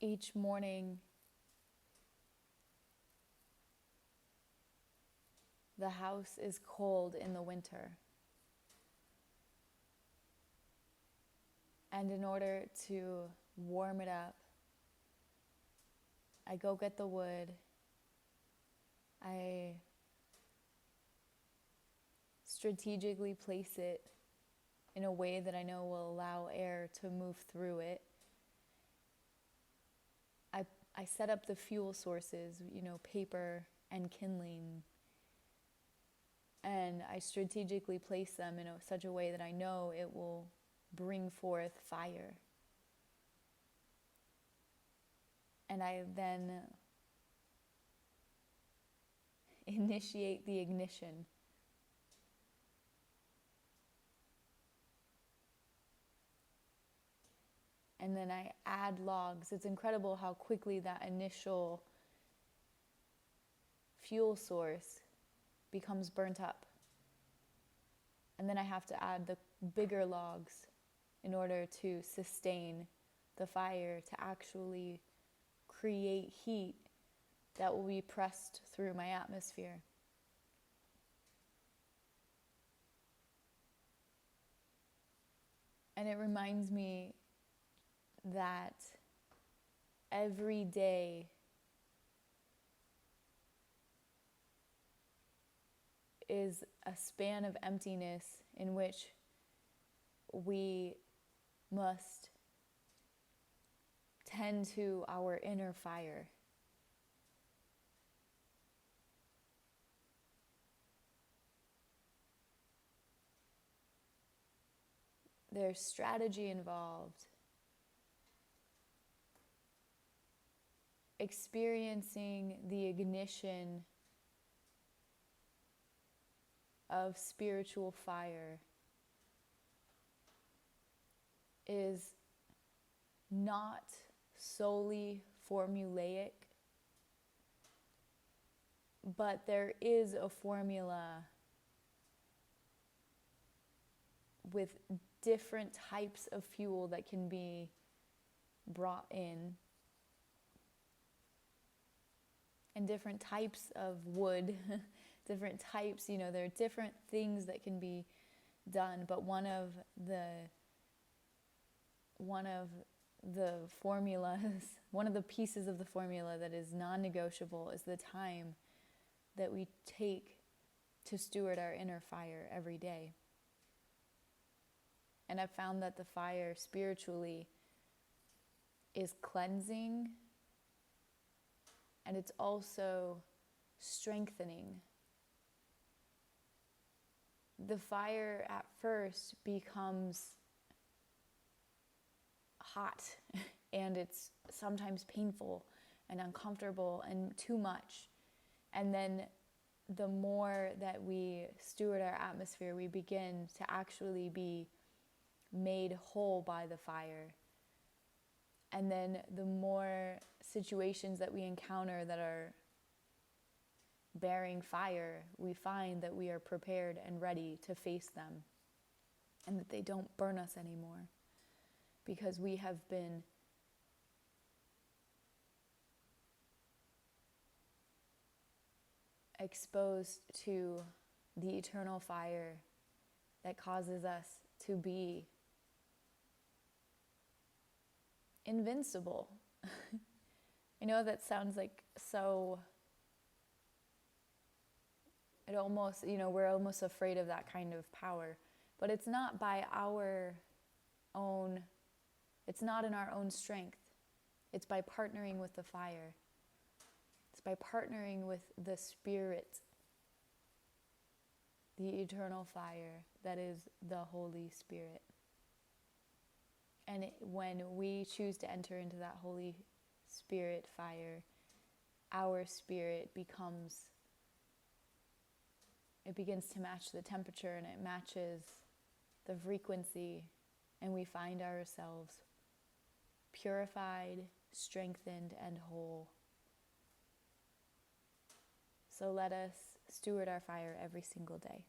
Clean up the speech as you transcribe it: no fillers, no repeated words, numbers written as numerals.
Each morning, the house is cold in the winter. And in order to warm it up, I go get the wood. I strategically place it in a way that I know will allow air to move through it. I set up the fuel sources, paper and kindling, and I strategically place them in such a way that I know it will bring forth fire. And I then initiate the ignition. And then I add logs. It's incredible how quickly that initial fuel source becomes burnt up. And then I have to add the bigger logs in order to sustain the fire, to actually create heat that will be pressed through my atmosphere. And it reminds me that every day is a span of emptiness in which we must tend to our inner fire. There's strategy involved. Experiencing the ignition of spiritual fire is not solely formulaic, but there is a formula with different types of fuel that can be brought in, and different types of wood, different types, there are different things that can be done, but one of the formulas, one of the pieces of the formula that is non-negotiable is the time that we take to steward our inner fire every day. And I've found that the fire spiritually is cleansing, and it's also strengthening. The fire at first becomes hot, and it's sometimes painful and uncomfortable and too much. And then the more that we steward our atmosphere, we begin to actually be made whole by the fire. And then the more situations that we encounter that are bearing fire, we find that we are prepared and ready to face them, and that they don't burn us anymore, because we have been exposed to the eternal fire that causes us to be invincible. I know that sounds like so, it almost, we're almost afraid of that kind of power, but it's not by our own, it's not in our own strength. It's by partnering with the fire. It's by partnering with the Spirit, the eternal fire that is the Holy Spirit. And when we choose to enter into that Holy Spirit fire, our spirit it begins to match the temperature, and it matches the frequency, and we find ourselves purified, strengthened, and whole. So let us steward our fire every single day.